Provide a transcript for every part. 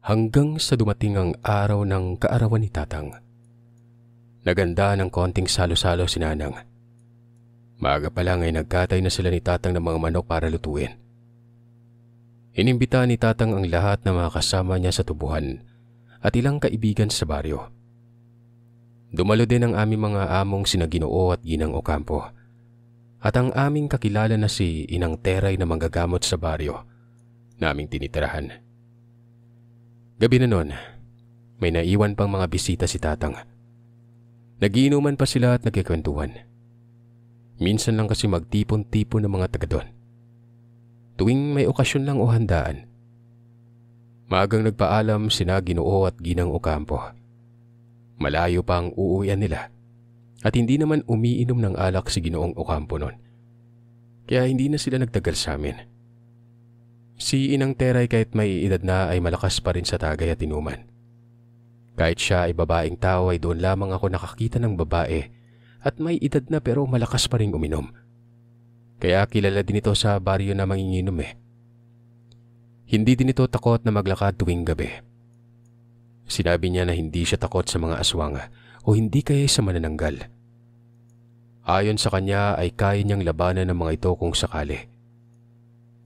Hanggang sa dumating ang araw ng kaarawan ni Tatang. Naganda ng konting salo-salo si Nanang. Maaga pa lang ay nagkatay na sila ni Tatang ng mga manok para lutuin. Inimbita ni Tatang ang lahat ng mga kasama niya sa tubuhan at ilang kaibigan sa baryo. Dumalo din ang aming mga among sina Ginoo at Ginang Ocampo at ang aming kakilala na si Inang Teray na manggagamot sa baryo naming tinitirahan. Gabi na noon, may naiwan pang mga bisita si Tatang. Nagiinuman pa sila at nagkikwentuhan. Minsan lang kasi magtipon-tipon ng mga taga doon. Tuwing may okasyon lang o handaan. Maagang nagpaalam sina Ginoo at Ginang Ocampo. Malayo pa ang uuwian nila at hindi naman umiinom ng alak si Ginoong Ocampo noon. Kaya hindi na sila nagtagal sa amin. Si Inang Teray kahit may edad na ay malakas pa rin sa tagay at inuman. Kahit siya ay babaeng tao ay doon lamang ako nakakita ng babae at may edad na pero malakas pa rin uminom. Kaya kilala din ito sa baryo na manginginom eh. Hindi din ito takot na maglakad tuwing gabi. Sinabi niya na hindi siya takot sa mga aswang o hindi kaya sa manananggal. Ayon sa kanya ay kaya niyang labanan ng mga ito kung sakali.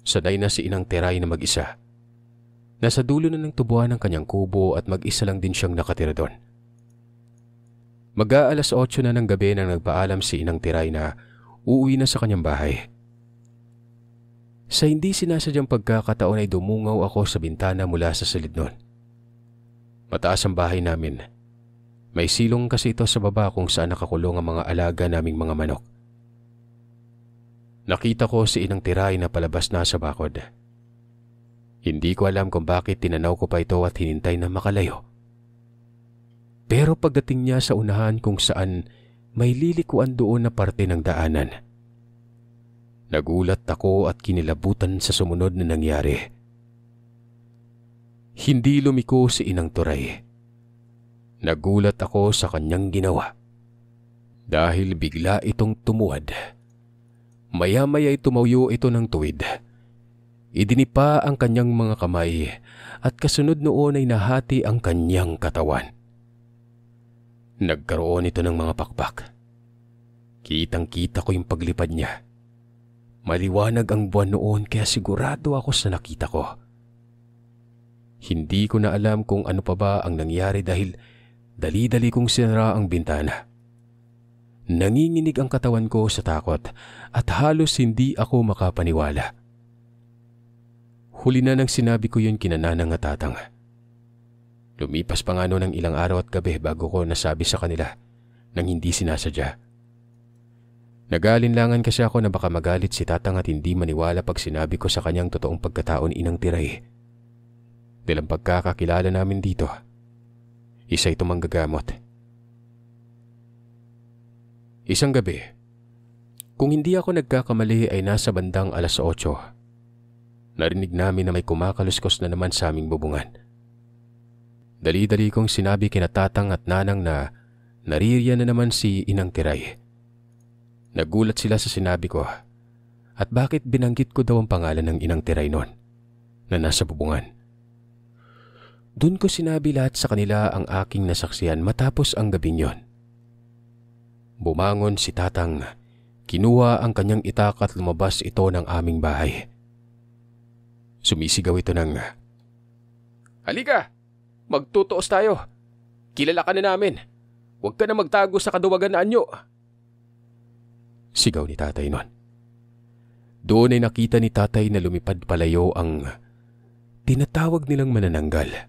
Sanay na si Inang Teray na mag-isa. Nasa dulo na ng tubuan ng kanyang kubo at mag-isa lang din siyang nakatira doon. Mag-aalas 8 na ng gabi nang nagpaalam si Inang Teray na uuwi na sa kanyang bahay. Sa hindi sinasadyang pagkakataon ay dumungaw ako sa bintana mula sa silid noon. Mataas ang bahay namin. May silong kasi ito sa baba kung saan nakakulong ang mga alaga naming mga manok. Nakita ko si Inang Teray na palabas na sa bakod. Hindi ko alam kung bakit tinanaw ko pa ito at hinintay na makalayo. Pero pagdating niya sa unahan kung saan may lilikuan doon na parte ng daanan, nagulat ako at kinilabutan sa sumunod na nangyari. Hindi lumiko si Inang Teray. Nagulat ako sa kanyang ginawa dahil bigla itong tumuwad. Maya-maya'y tumayo ito ng tuwid. Idinipa ang kanyang mga kamay at kasunod noon ay nahati ang kanyang katawan. Nagkaroon ito ng mga pakpak. Kitang-kita ko yung paglipad niya. Maliwanag ang buwan noon kaya sigurado ako sa nakita ko. Hindi ko na alam kung ano pa ba ang nangyari dahil dali-dali kong sinara ang bintana. Nanginginig ang katawan ko sa takot at halos hindi ako makapaniwala. Huli na nang sinabi ko yun kina Nanang at Tatang. Lumipas pa nga noon ng ilang araw at gabi bago ko nasabi sa kanila nang hindi sinasadya. Nag-aalinlangan kasi ako na baka magalit si Tatang at hindi maniwala pag sinabi ko sa kanyang totoong pagkatao ni Inang Teray. Dahil ang pagkakakilala namin dito, isa itong manggagamot. Isang gabi, kung hindi ako nagkakamali ay nasa bandang alas 8. Narinig namin na may kumakaluskos na naman sa aming bubungan. Dali-dali kong sinabi kina Tatang at Nanang na naririyan na naman si Inang Teray. Nagulat sila sa sinabi ko at bakit binanggit ko daw ang pangalan ng Inang Teray noon na nasa bubungan. Doon ko sinabi lahat sa kanila ang aking nasaksihan matapos ang gabing yon. Bumangon si Tatang, kinuha ang kanyang itak at lumabas ito ng aming bahay. Sumisigaw ito ng, "Halika! Magtutuos tayo! Kilala ka na namin! Huwag ka na magtago sa kaduwagan na anyo!" Sigaw ni Tatay noon. Doon ay nakita ni Tatay na lumipad palayo ang tinatawag nilang manananggal.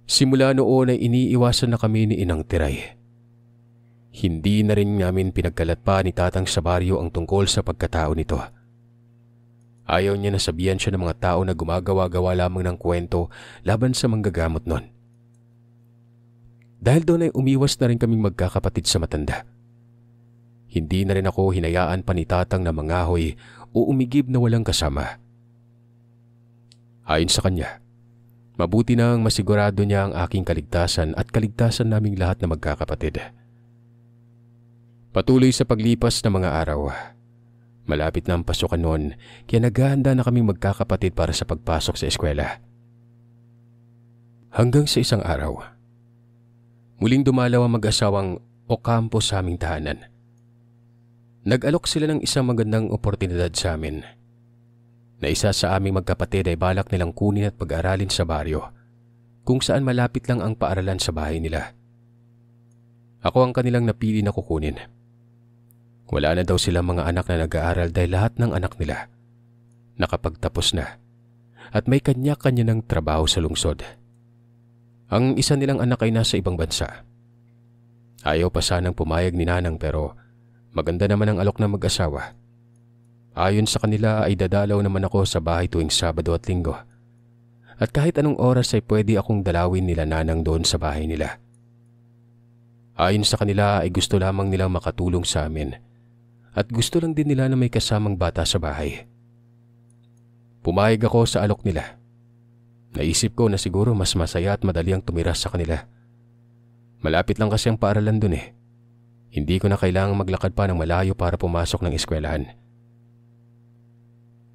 Simula noon ay iniiwasan na kami ni Inang Teray. Hindi na rin namin pinagkalat pa ni Tatang sa baryo ang tungkol sa pagkatao nito. Ayaw niya na sabihan siya ng mga tao na gumagawa-gawa lamang ng kwento laban sa manggagamot nun. Dahil doon ay umiwas na rin kaming magkakapatid sa matanda. Hindi na rin ako hinayaan pa ni Tatang na mangahoy o umigib na walang kasama. Ayon sa kanya, mabuti nang masigurado niya ang aking kaligtasan at kaligtasan naming lahat na magkakapatid. Patuloy sa paglipas ng mga araw. Malapit na ang pasukan noon kaya naghahanda na kaming magkakapatid para sa pagpasok sa eskwela. Hanggang sa isang araw, muling dumalaw ang mag-asawang Ocampo sa aming tahanan. Nag-alok sila ng isang magandang oportunidad sa amin, na isa sa aming magkapatid ay balak nilang kunin at pag-aralin sa baryo, kung saan malapit lang ang paaralan sa bahay nila. Ako ang kanilang napili na kukunin. Wala na daw silang mga anak na nag-aaral dahil lahat ng anak nila nakapagtapos na at may kanya-kanya ng trabaho sa lungsod. Ang isa nilang anak ay nasa ibang bansa. Ayaw pa sanang pumayag ni Nanang pero maganda naman ang alok ng mag-asawa. Ayon sa kanila ay dadalaw naman ako sa bahay tuwing Sabado at Linggo. At kahit anong oras ay pwede akong dalawin nila Nanang doon sa bahay nila. Ayon sa kanila ay gusto lamang nilang makatulong sa amin at gusto lang din nila na may kasamang bata sa bahay. Pumayag ako sa alok nila. Naisip ko na siguro mas masaya at madali ang tumira sa kanila. Malapit lang kasi ang paaralan dun eh. Hindi ko na kailangang maglakad pa ng malayo para pumasok ng eskwelahan.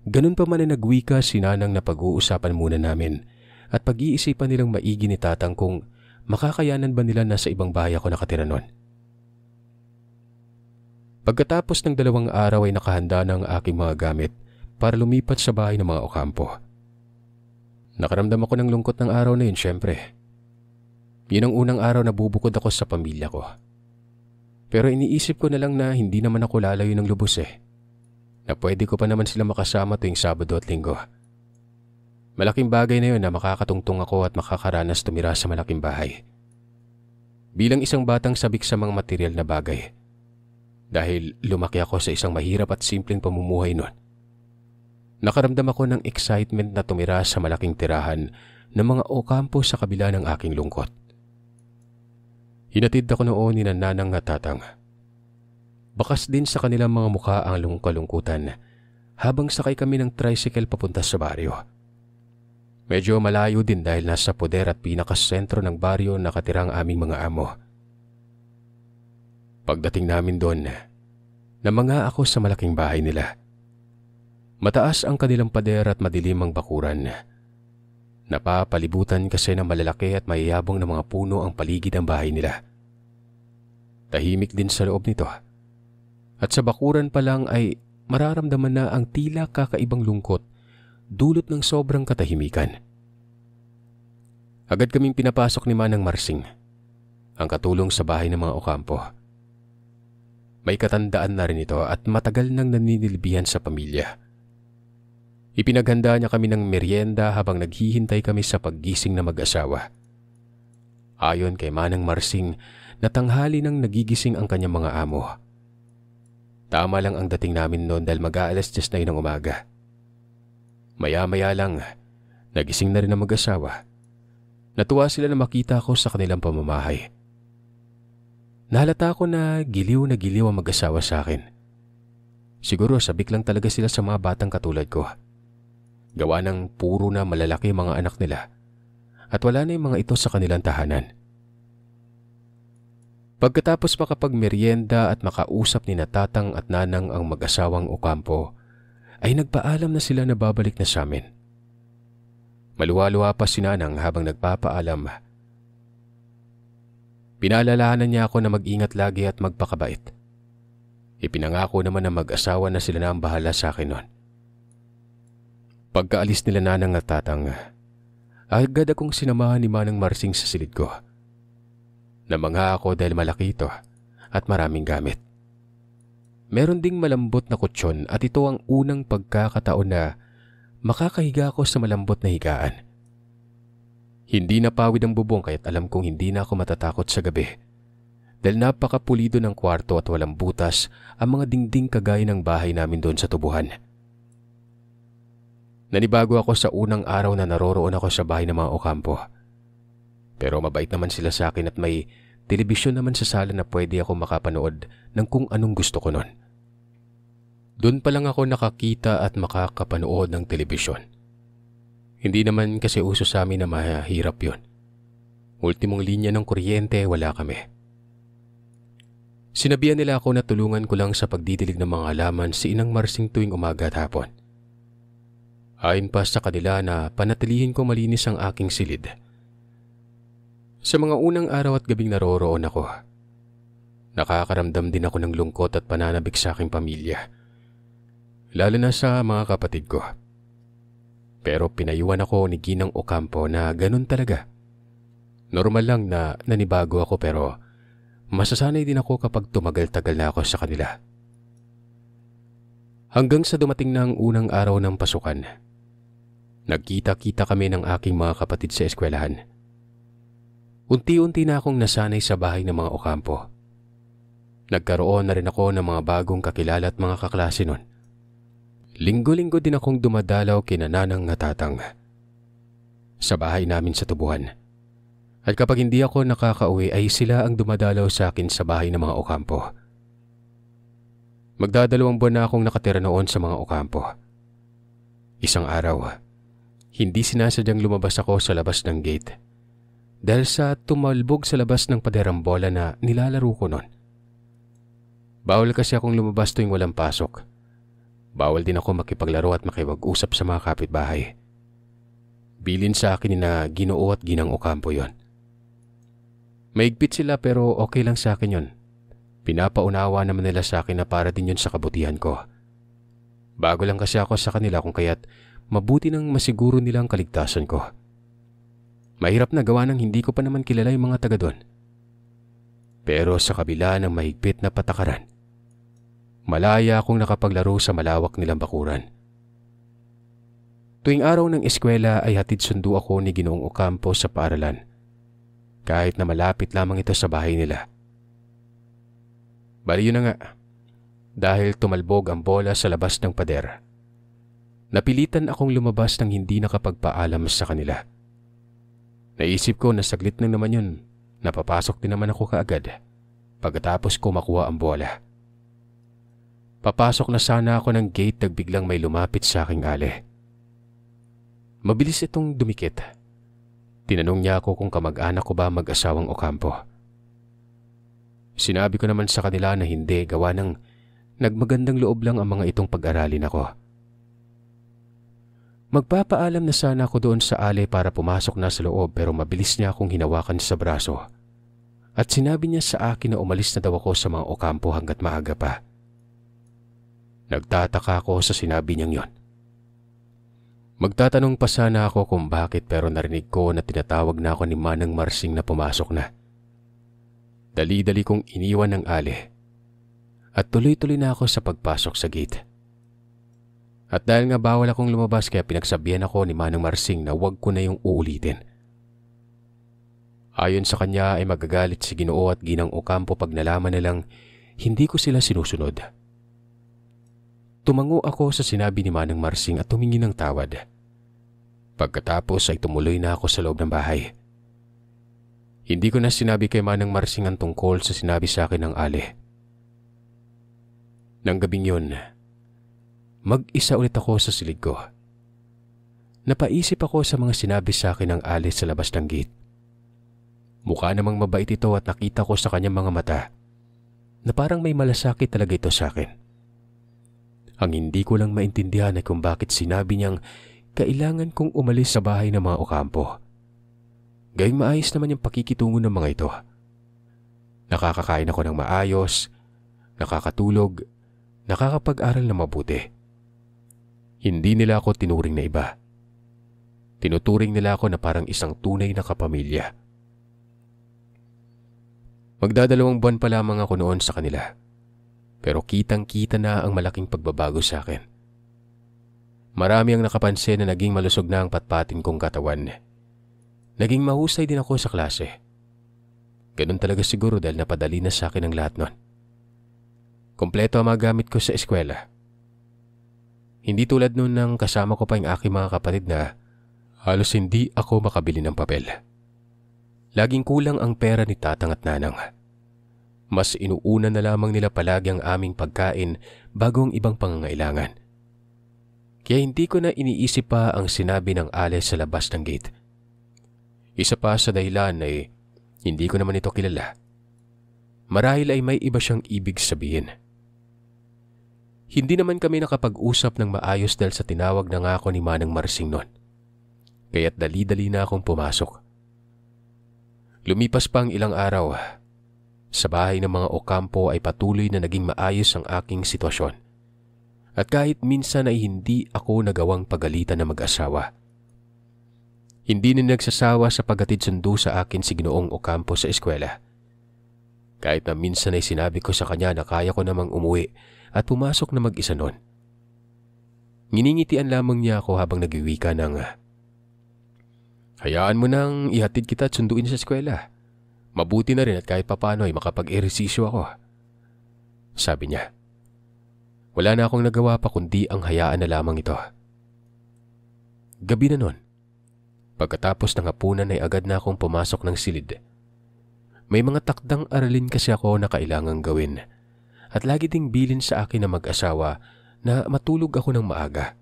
Ganun pa man ay nagwika si Nanang na pag-uusapan muna namin at pag-iisipan nilang maigi ni Tatang kung makakayanan ba nila na sa ibang bahay ako nakatira nun. Pagkatapos ng 2 araw ay nakahanda na ang aking mga gamit para lumipat sa bahay ng mga Ocampo. Nakaramdam ako ng lungkot ng araw na yun, syempre. Yun ang unang araw na bubukod ako sa pamilya ko. Pero iniisip ko na lang na hindi naman ako lalayo ng lubos eh. Na pwede ko pa naman sila makasama tuwing Sabado at Linggo. Malaking bagay na yun na makakatungtong ako at makakaranas tumira sa malaking bahay. Bilang isang batang sabik sa mga material na bagay. Dahil lumaki ako sa isang mahirap at simpleng pamumuhay nun. Nakaramdam ako ng excitement na tumira sa malaking tirahan ng mga Ocampo sa kabila ng aking lungkot. Hinatid ako noon ni Nanang at Tatang. Bakas din sa kanilang mga mukha ang kalungkutan habang sakay kami ng tricycle papunta sa baryo. Medyo malayo din dahil nasa poder at pinakasentro ng baryo nakatira ang aming mga amo. Pagdating namin doon, namanga ako sa malaking bahay nila. Mataas ang kanilang pader at madilim ang bakuran. Napapalibutan kasi ng malalaki at mayayabong na mga puno ang paligid ng bahay nila. Tahimik din sa loob nito. At sa bakuran pa lang ay mararamdaman na ang tila kakaibang lungkot dulot ng sobrang katahimikan. Agad kaming pinapasok ni Manang Marsing, ang katulong sa bahay ng mga Ocampo. May katandaan na rin ito at matagal nang naninilbihan sa pamilya. Ipinaghanda niya kami ng merienda habang naghihintay kami sa paggising na mag-asawa. Ayon kay Manang Marsing, natanghali nang nagigising ang kanyang mga amo. Tama lang ang dating namin noon dahil mag-aalas 10 na yun ng umaga. Maya-maya lang, nagising na rin ang mag-asawa. Natuwa sila na makita ko sa kanilang pamamahay. Nahalata ko na giliw ang mag-asawa sa akin. Siguro sabik lang talaga sila sa mga batang katulad ko. Gawa ng puro na malalaki mga anak nila at wala na yung mga ito sa kanilang tahanan. Pagkatapos makapagmeryenda at makausap ni Tatang at Nanang ang mag-asawang Ocampo, ay nagpaalam na sila na babalik na sa amin. Maluwa-luwa pa si Nanang habang nagpapaalam. Pinaalalahanan niya ako na mag-ingat lagi at magpakabait. Ipinangako naman na mag-asawa na sila na ang bahala sa akin noon. Pagkaalis nila Nanang at Tatang, agad akong sinamahan ni Manang Marsing sa silid ko. Namangha ako dahil malaki ito at maraming gamit. Meron ding malambot na kutsyon at ito ang unang pagkakataon na makakahiga ako sa malambot na higaan. Hindi napawid ang bubong kaya't alam kong hindi na ako matatakot sa gabi dahil napakapulido ng kwarto at walang butas ang mga dingding kagaya ng bahay namin doon sa tubuhan. Nanibago ako sa unang araw na naroroon ako sa bahay ng mga Ocampo. Pero mabait naman sila sa akin at may telebisyon naman sa sala na pwede ako makapanood ng kung anong gusto ko noon. Doon pa lang ako nakakita at makakapanood ng telebisyon. Hindi naman kasi uso sa amin na mahirap yun. Ultimong linya ng kuryente, wala kami. Sinabihan nila ako na tulungan ko lang sa pagdidilig ng mga halaman si Inang Marsing tuwing umaga at hapon. Ayon pa sa kanila na panatilihin ko malinis ang aking silid Sa mga unang araw at gabing naroroon ako, nakakaramdam din ako ng lungkot at pananabik sa aking pamilya, lalo na sa mga kapatid ko. Pero pinayuhan ako ni Ginang Ocampo na ganun talaga. Normal lang na nanibago ako pero masasanay din ako kapag tumagal-tagal na ako sa kanila. Hanggang sa dumating na ang unang araw ng pasukan, nagkita-kita kami ng aking mga kapatid sa eskwelahan. Unti-unti na akong nasanay sa bahay ng mga Ocampo. Nagkaroon na rin ako ng mga bagong kakilala at mga kaklase nun. Linggo-linggo din akong dumadalaw kina Nanang at Tatang sa bahay namin sa tubuhan. At kapag hindi ako nakakauwi ay sila ang dumadalaw sa akin sa bahay ng mga Ocampo. Magdadalawang buwan na akong nakatira noon sa mga Ocampo. Isang araw, hindi sinasadyang lumabas ako sa labas ng gate dahil sa tumalbog sa labas ng paderang bola na nilalaro ko noon. Bawal kasi akong lumabas tuwing walang pasok. Bawal din ako makipaglaro at makipag-usap sa mga kapitbahay. Bilin sa akin na Ginoo at Ginang Ocampo yon. Maigpit sila pero okay lang sa akin yon. Pinapaunawa naman nila sa akin na para din yun sa kabutihan ko. Bago lang kasi ako sa kanila kung kaya't mabuti nang masiguro nila ang kaligtasan ko. Mahirap na gawa ng hindi ko pa naman kilala yung mga taga doon. Pero sa kabila ng mahigpit na patakaran, malaya akong nakapaglaro sa malawak nilang bakuran. Tuwing araw ng eskwela ay hatid sundo ako ni Ginoong Ocampo sa paaralan, kahit na malapit lamang ito sa bahay nila. Bali yun na nga, dahil tumalbog ang bola sa labas ng pader, napilitan akong lumabas nang hindi nakapagpaalam sa kanila. Naisip ko na saglit lang naman yun, napapasok din naman ako kaagad pagkatapos ko makuha ang bola. Papasok na sana ako ng gate nang biglang may lumapit sa aking ale. Mabilis itong dumikit. Tinanong niya ako kung kamag-anak ko ba mag-asawang Ocampo. Sinabi ko naman sa kanila na hindi, gawa ng nagmagandang loob lang ang mga itong pag-aralin ako. Magpapaalam na sana ako doon sa ale para pumasok na sa loob pero mabilis niya akong hinawakan sa braso at sinabi niya sa akin na umalis na daw ako sa mga Ocampo hanggat maaga pa. Nagtataka ako sa sinabi niyang yon. Magtatanong pa sana ako kung bakit pero narinig ko na tinatawag na ako ni Manang Marsing na pumasok na. Dali-dali kong iniwan ng ale at tuloy-tuloy na ako sa pagpasok sa gate. At dahil nga bawal akong lumabas kaya pinagsabihan ako ni Manang Marsing na huwag ko na yung uulitin. Ayon sa kanya ay magagalit si Ginoo at Ginang Ocampo pag nalaman nilang hindi ko sila sinusunod. Tumango ako sa sinabi ni Manang Marsing at tumingi ng tawad. Pagkatapos ay tumuloy na ako sa loob ng bahay. Hindi ko na sinabi kay Manang Marsing ang tungkol sa sinabi sa akin ng ale. Nang gabing yun, mag-isa ulit ako sa silid ko. Napaisip ako sa mga sinabi sa akin ng ale sa labas ng gate. Mukha namang mabait ito at nakita ko sa kanyang mga mata na parang may malasakit talaga ito sa akin. Ang hindi ko lang maintindihan ay kung bakit sinabi niyang kailangan kong umalis sa bahay ng mga Ocampo. Gayong maayos naman yung pakikitungo ng mga ito. Nakakakain ako ng maayos, nakakatulog, nakakapag-aral na mabuti. Hindi nila ako tinuring na iba. Tinuturing nila ako na parang isang tunay na kapamilya. Magdadalawang buwan pa lamang ako noon sa kanila. Pero kitang-kita na ang malaking pagbabago sa akin. Marami ang nakapansin na naging malusog na ang patpatin kong katawan. Naging mahusay din ako sa klase. Ganun talaga siguro dahil napadali na sa akin ang lahat nun. Kompleto ang mga gamit ko sa eskwela. Hindi tulad nun nang kasama ko pa yung aking mga kapatid na halos hindi ako makabili ng papel. Laging kulang ang pera ni Tatang at Nanang. Mas inuuna na lamang nila palagi ang aming pagkain bago ang ibang pangangailangan. Kaya hindi ko na iniisip pa ang sinabi ng ale sa labas ng gate. Isa pa sa dahilan ay hindi ko naman ito kilala. Marahil ay may iba siyang ibig sabihin. Hindi naman kami nakapag-usap ng maayos dahil sa tinawag na nga ako ni Manang Marsing noon. Kaya't dali-dali na akong pumasok. Lumipas pa ang ilang araw. Sa bahay ng mga Ocampo ay patuloy na naging maayos ang aking sitwasyon. At kahit minsan ay hindi ako nagawang pagalitan na mag-asawa. Hindi na nagsasawa sa paghatid sundo sa akin si Ginoong Ocampo sa eskwela. Kahit na minsan ay sinabi ko sa kanya na kaya ko namang umuwi at pumasok na mag-isa noon. Nginingitian lamang niya ako habang nagwiwika ng, "Hayaan mo nang ihatid kita at sunduin sa eskwela. Mabuti na rin at kahit papano ay makapag-ehersisyo ako." Sabi niya. Wala na akong nagawa pa kundi ang hayaan na lamang ito. Gabi na nun. Pagkatapos ng hapunan ay agad na akong pumasok ng silid. May mga takdang aralin kasi ako na kailangang gawin at lagi ding bilin sa akin na mag-asawa na matulog ako ng maaga.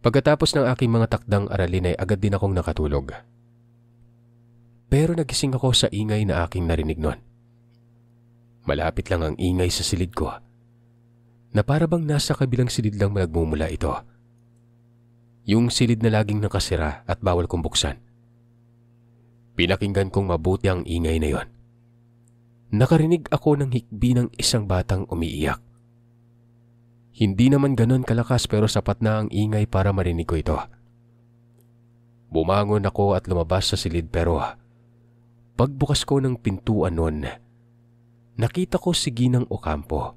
Pagkatapos ng aking mga takdang aralin ay agad din akong nakatulog. Pero nagising ako sa ingay na aking narinig nun. Malapit lang ang ingay sa silid ko na para bang nasa kabilang silid lang nagmumula ito. Yung silid na laging nakasira at bawal kong buksan. Pinakinggan kong mabuti ang ingay na yon. Nakarinig ako ng hikbi ng isang batang umiiyak. Hindi naman ganon kalakas pero sapat na ang ingay para marinig ko ito. Bumangon ako at lumabas sa silid pero pagbukas ko ng pintuan nun, nakita ko si Ginang Ocampo.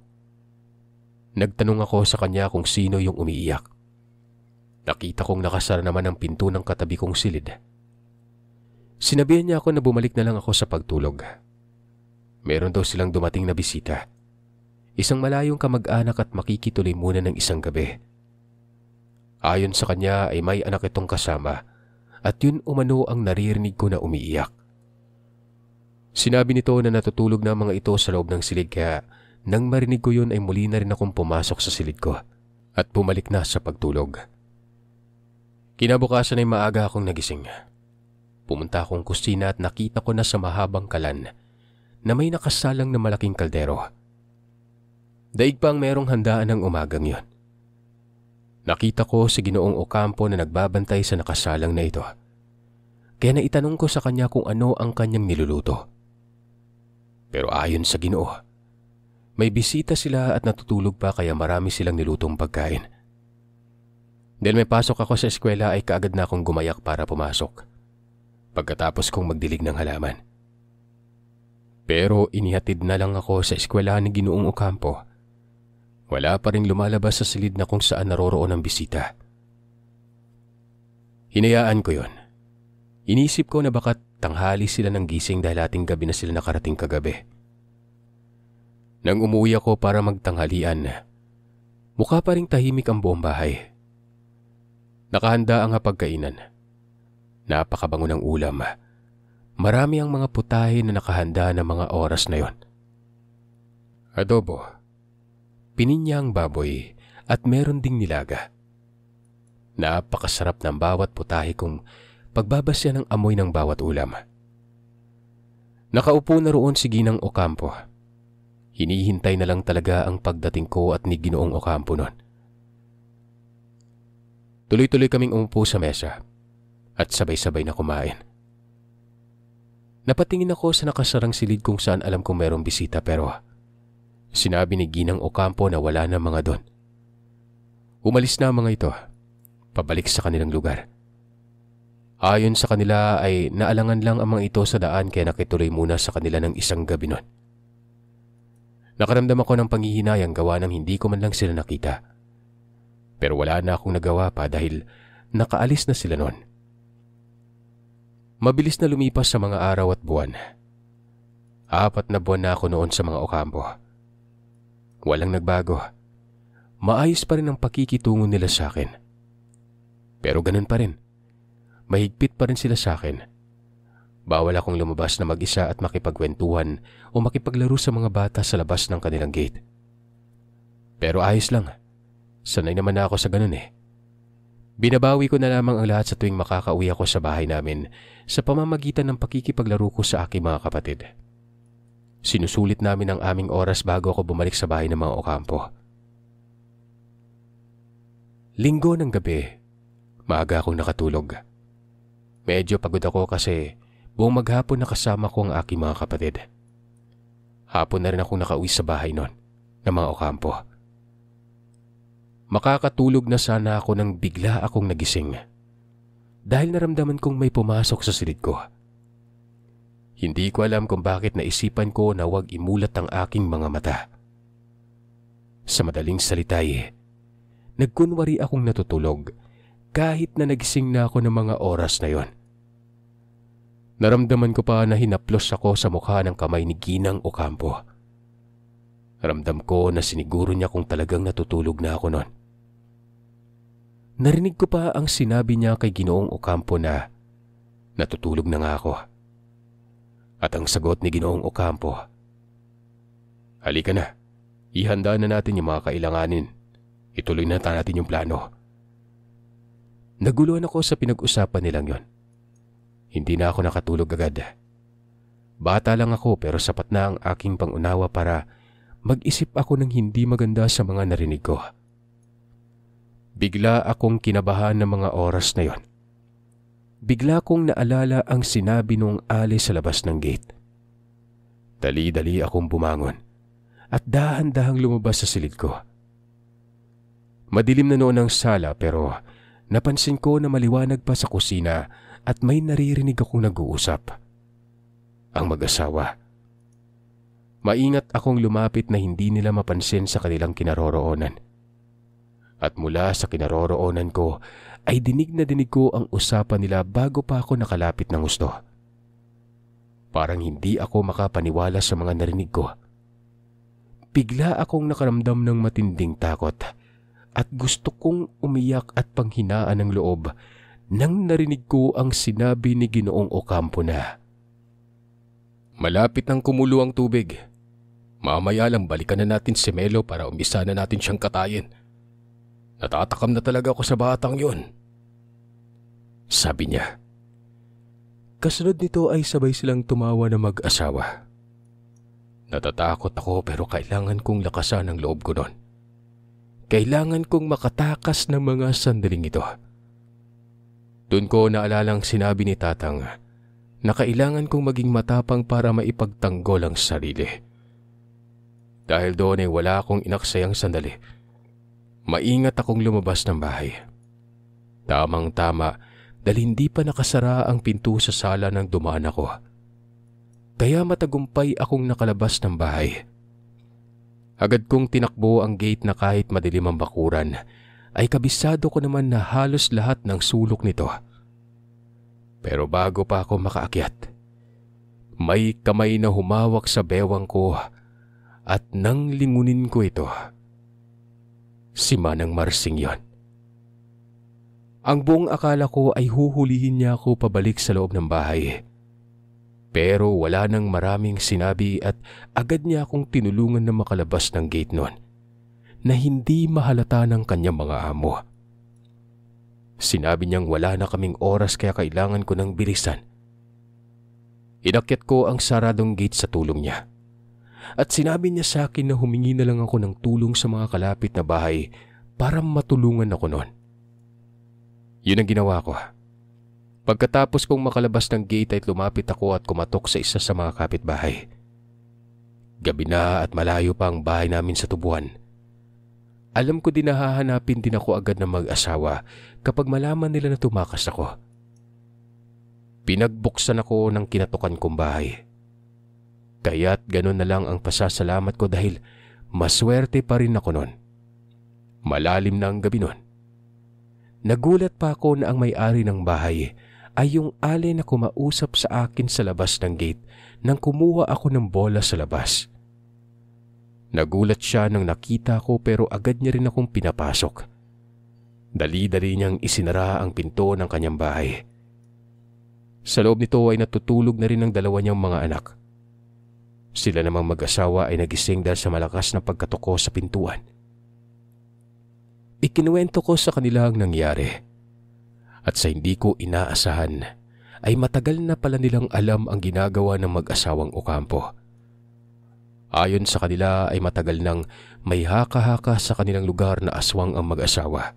Nagtanong ako sa kanya kung sino yung umiiyak. Nakita kong nakasara naman ang pinto ng katabi kong silid. Sinabihan niya ako na bumalik na lang ako sa pagtulog. Meron daw silang dumating na bisita. Isang malayong kamag-anak at makikituloy muna ng isang gabi. Ayon sa kanya ay may anak itong kasama at yun umano ang naririnig ko na umiiyak. Sinabi nito na natutulog na mga ito sa loob ng silid kaya nang marinig ko yun ay muli na rin akong pumasok sa silid ko at bumalik na sa pagtulog. Kinabukasan ay maaga akong nagising. Pumunta akong kusina at nakita ko na sa mahabang kalan na may nakasalang na malaking kaldero. Daig pa ang merong handaan ng umagang yon. Nakita ko si Ginoong Ocampo na nagbabantay sa nakasalang na ito. Kaya naitanong ko sa kanya kung ano ang kanyang niluluto. Pero ayon sa Ginoo, may bisita sila at natutulog pa kaya marami silang nilutong pagkain. Dahil may pasok ako sa eskwela ay kaagad na akong gumayak para pumasok. Pagkatapos kong magdilig ng halaman. Pero inihatid na lang ako sa eskwelahan ni Ginoong Ocampo. Wala pa ring lumalabas sa silid na kung saan naroroon ang bisita. Hinayaan ko yon. Inisip ko na baka tanghali sila ng gising dahil ating gabi na sila nakarating kagabi. Nang umuwi ako para magtanghalian, mukha pa ring tahimik ang buong bahay. Nakahanda ang hapagkainan. Napakabango ng ulam. Marami ang mga putahe na nakahanda ng mga oras na yon. Adobo, pininyang baboy at meron ding nilaga. Napakasarap ng bawat putahe kung pagbabasya ng amoy ng bawat ulam. Nakaupo na roon si Ginang Ocampo. Hinihintay na lang talaga ang pagdating ko at ni Ginoong Ocampo noon. Tuloy-tuloy kaming umupo sa mesa at sabay-sabay na kumain. Napatingin ako sa nakasarang silid kung saan alam kong merong bisita pero sinabi ni Ginang Ocampo na wala na mga doon. Umalis na ang mga ito, pabalik sa kanilang lugar. Ayon sa kanila ay naalangan lang ang mga ito sa daan kaya nakituloy muna sa kanila ng isang gabi noon. Nakaramdam ako ng panghihinayang gawa ng hindi ko man lang sila nakita. Pero wala na akong nagawa pa dahil nakaalis na sila noon. Mabilis na lumipas sa mga araw at buwan. 4 na buwan na ako noon sa mga Ocampo. Walang nagbago. Maayos pa rin ang pakikitungo nila sa akin. Pero ganun pa rin. Mahigpit pa rin sila sa akin. Bawal akong lumabas na mag-isa at makipagkwentuhan o makipaglaro sa mga bata sa labas ng kanilang gate. Pero ayos lang. Sanay naman na ako sa ganun eh. Binabawi ko na lamang ang lahat sa tuwing makakauwi ako sa bahay namin sa pamamagitan ng pakikipaglaro ko sa aking mga kapatid. Sinusulit namin ang aming oras bago ako bumalik sa bahay ng mga Ocampo. Linggo ng gabi, maaga akong nakatulog. Medyo pagod ako kasi Buong maghapon nakasama ko ang aking mga kapatid. Hapon na rin akong nakauwi sa bahay noon ng mga Ocampo. Makakatulog na sana ako nang bigla akong nagising dahil naramdaman kong may pumasok sa silid ko. Hindi ko alam kung bakit naisipan ko na huwag imulat ang aking mga mata. Sa madaling salitay, nagkunwari akong natutulog kahit na nagising na ako ng mga oras na yon. Naramdaman ko pa na hinaplos ako sa mukha ng kamay ni Ginang Ocampo. Ramdam ko na siniguro niya kung talagang natutulog na ako noon. Narinig ko pa ang sinabi niya kay Ginoong Ocampo na natutulog na nga ako. At ang sagot ni Ginoong Ocampo, "Halika na, ihanda na natin yung mga kailanganin. Ituloy na natin yung plano." Naguluhan ako sa pinag-usapan nilang yon. Hindi na ako nakatulog agad. Bata lang ako pero sapat na ang aking pangunawa para mag-isip ako ng hindi maganda sa mga narinig ko. Bigla akong kinabahan ng mga oras na yon. Bigla kong naalala ang sinabi noong Ali sa labas ng gate. Dali-dali akong bumangon at dahan-dahang lumabas sa silid ko. Madilim na noon ang sala pero napansin ko na maliwanag pa sa kusina at may naririnig akong nag-uusap. Ang mag-asawa. Maingat akong lumapit na hindi nila mapansin sa kanilang kinaroroonan. At mula sa kinaroroonan ko ay dinig na dinig ko ang usapan nila bago pa ako nakalapit ng husto. Parang hindi ako makapaniwala sa mga narinig ko. Bigla akong nakaramdam ng matinding takot at gusto kong umiyak at panghinaan ng loob nang narinig ko ang sinabi ni Ginoong Ocampo na, "Malapit nang kumulo ang tubig. Mamaya lang balikan na natin si Melo para umpisa na natin siyang katayin. Natatakam na talaga ako sa batang yun," sabi niya. Kasunod nito ay sabay silang tumawa na mag-asawa. Natatakot ako pero kailangan kong lakasan ang loob ko noon. Kailangan kong makatakas ng mga sandaling ito. Doon ko naalalang sinabi ni Tatang na kailangan kong maging matapang para maipagtanggol ang sarili. Dahil doon ay wala akong inaksayang sandali. Maingat akong lumabas ng bahay. Tamang-tama dahil hindi pa nakasara ang pinto sa sala nang dumaan ako. Kaya matagumpay akong nakalabas ng bahay. Agad kong tinakbo ang gate na kahit madilim ang bakuran, ay kabisado ko naman na halos lahat ng sulok nito. Pero bago pa ako makaakyat, may kamay na humawak sa bewang ko at nang lingunin ko ito, si Manang Marsing yon. Ang buong akala ko ay huhulihin niya ako pabalik sa loob ng bahay. Pero wala nang maraming sinabi at agad niya akong tinulungan na makalabas ng gate noon na hindi mahalata ng kanyang mga amo. Sinabi niyang wala na kaming oras kaya kailangan ko ng bilisan. Inakyat ko ang saradong gate sa tulong niya. At sinabi niya sa akin na humingi na lang ako ng tulong sa mga kalapit na bahay para matulungan ako noon. Yun ang ginawa ko. Pagkatapos kong makalabas ng gate ay lumapit ako at kumatok sa isa sa mga kapitbahay. Gabi na at malayo pa ang bahay namin sa tubuan. Alam ko din na hahanapin din ako agad ng mag-asawa kapag malaman nila na tumakas ako. Pinagbuksan ako ng kinatukan kong bahay. Kaya't ganun na lang ang pasasalamat ko dahil maswerte pa rin ako noon. Malalim na ang gabi noon. Nagulat pa ako na ang may-ari ng bahay ay yung Ali na kumausap sa akin sa labas ng gate nang kumuha ako ng bola sa labas. Nagulat siya nang nakita ko pero agad niya rin akong pinapasok. Dali-dali niyang isinara ang pinto ng kanyang bahay. Sa loob nito ay natutulog na rin ang dalawa niyang mga anak. Sila namang mag-asawa ay nagising dahil sa malakas na pagkatuko sa pintuan. Ikinuwento ko sa kanila ang nangyari. At sa hindi ko inaasahan ay matagal na pala nilang alam ang ginagawa ng mag-asawang Ocampo. Ayon sa kanila ay matagal nang may haka-haka sa kanilang lugar na aswang ang mag-asawa.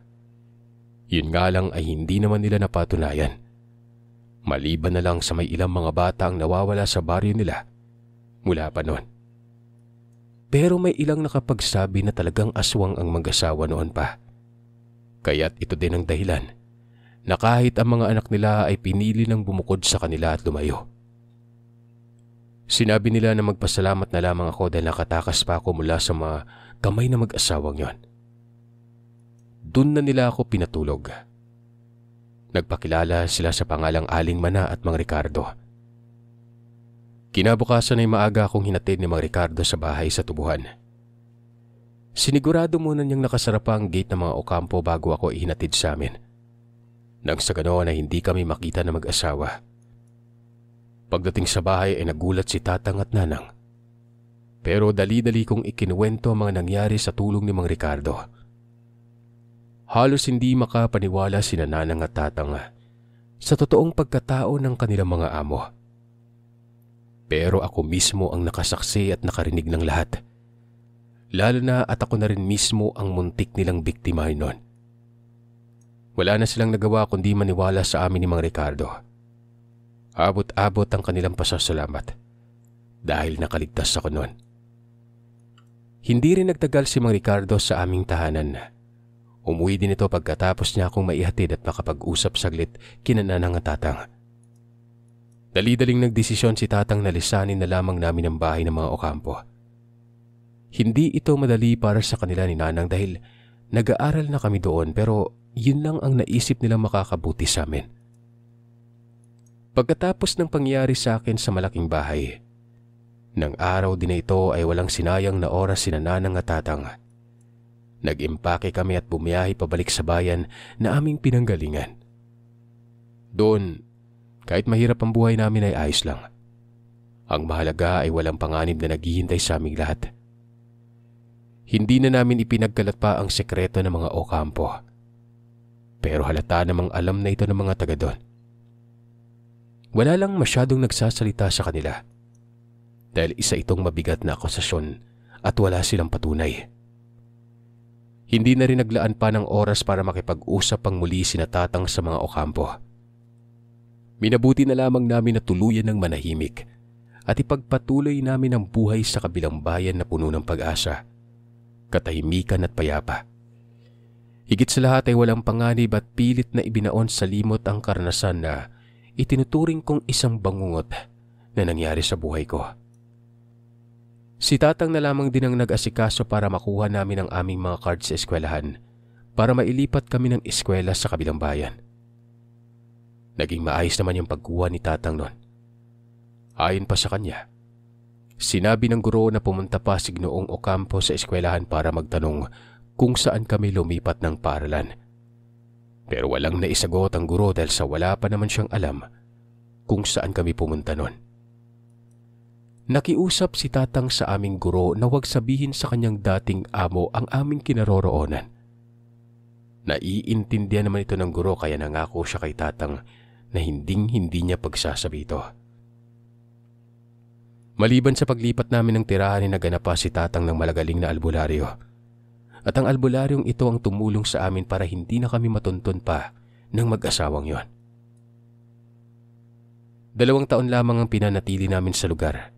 Yun nga lang ay hindi naman nila napatunayan. Maliban na lang sa may ilang mga bata ang nawawala sa baryo nila mula pa noon. Pero may ilang nakapagsabi na talagang aswang ang mag-asawa noon pa. Kaya't ito din ang dahilan na kahit ang mga anak nila ay pinili ng bumukod sa kanila at lumayo. Sinabi nila na magpasalamat na lamang ako dahil nakatakas pa ako mula sa mga kamay na mag-asawang yon. Doon na nila ako pinatulog. Nagpakilala sila sa pangalang Aling Mana at Mang Ricardo. Kinabukasan ay maaga akong hinatid ni Mang Ricardo sa bahay sa tubuhan. Sinigurado muna niyang nakasara pa ang gate ng mga Ocampo bago ako ihinatid sa amin. Nang sa ganoon ay hindi kami makita na mag-asawa. Pagdating sa bahay ay nagulat si Tatang at Nanang. Pero dali-dali kong ikinuwento ang mga nangyari sa tulong ni Mang Ricardo. Halos hindi makapaniwala sina Nanang at Tatang sa totoong pagkatao ng kanilang mga amo. Pero ako mismo ang nakasaksi at nakarinig ng lahat. Lalo na at ako na rin mismo ang muntik nilang biktima noon. Wala na silang nagawa kundi maniwala sa amin ni Mang Ricardo. Abot-abot ang kanilang pasasalamat dahil nakaligtas ako noon. Hindi rin nagtagal si Mang Ricardo sa aming tahanan. Umuwi din ito pagkatapos niya akong maihatid at makapag-usap saglit kina Nanang at Tatang. Dali-daling nagdesisyon si Tatang na lisanin na lamang namin ang bahay ng mga Ocampo. Hindi ito madali para sa kanila ni Nanang dahil nag-aaral na kami doon pero yun lang ang naisip nilang makakabuti sa amin. Pagkatapos ng pangyari sa akin sa malaking bahay, nang araw din na ito ay walang sinayang na oras sina Nanang at Tatang. Nag-impake kami at bumiyahe pabalik sa bayan na aming pinanggalingan. Doon, kahit mahirap ang buhay namin ay ayos lang. Ang mahalaga ay walang panganib na naghihintay sa aming lahat. Hindi na namin ipinagkalat pa ang sekreto ng mga Ocampo. Pero halata namang alam na ito ng mga taga doon. Wala lang masyadong nagsasalita sa kanila dahil isa itong mabigat na akusasyon at wala silang patunay. Hindi na rin naglaan pa ng oras para makipag-usap ang muli sina Tatang sa mga Ocampo. Minabuti na lamang namin na tuluyan ng manahimik at ipagpatuloy namin ang buhay sa kabilang bayan na puno ng pag-asa, katahimikan at payapa. Higit sa lahat ay walang panganib at pilit na ibinaon sa limot ang karanasan na itinuturing kong isang bangungot na nangyari sa buhay ko. Si Tatang na lamang din ang nag-asikaso para makuha namin ang aming mga cards sa eskwelahan para mailipat kami ng eskwela sa kabilang bayan. Naging maayos naman yung pagkuha ni Tatang noon. Ayon pa sa kanya, sinabi ng guro na pumunta pa si Ginoong Ocampo sa eskwelahan para magtanong kung saan kami lumipat ng paaralan. Pero walang naisagot ang guro dahil sa wala pa naman siyang alam kung saan kami pumunta noon. Nakiusap si Tatang sa aming guro na huwag sabihin sa kanyang dating amo ang aming kinaroroonan. Naiintindihan naman ito ng guro kaya nangako siya kay Tatang na hindi niya pagsasabi ito. Maliban sa paglipat namin ng tirahan, naganap pa si Tatang ng malagaling na albularyo. At ang albularyong ito ang tumulong sa amin para hindi na kami matuntun pa ng mag-asawang yon. 2 taon lamang ang pinanatili namin sa lugar.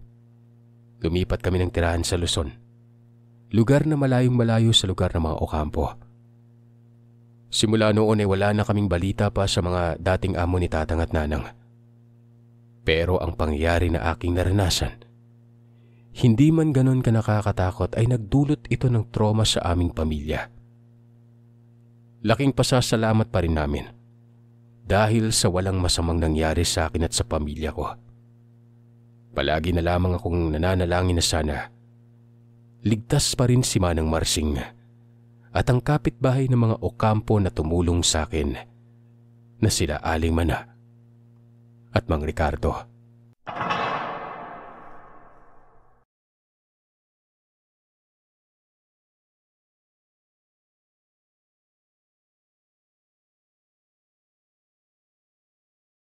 Lumipat kami ng tirahan sa Luzon, lugar na malayong malayo sa lugar ng mga Ocampo. Simula noon ay wala na kaming balita pa sa mga dating amo ni Tatang at Nanang. Pero ang pangyayari na aking naranasan, hindi man ganon ka nakakatakot ay nagdulot ito ng trauma sa aming pamilya. Laking pasasalamat pa rin namin dahil sa walang masamang nangyari sa akin at sa pamilya ko. Palagi na lamang akong nananalangin na sana ligtas pa rin si Manang Marsing at ang kapitbahay ng mga Ocampo na tumulong sa akin na sila Aling Mana at Mang Ricardo.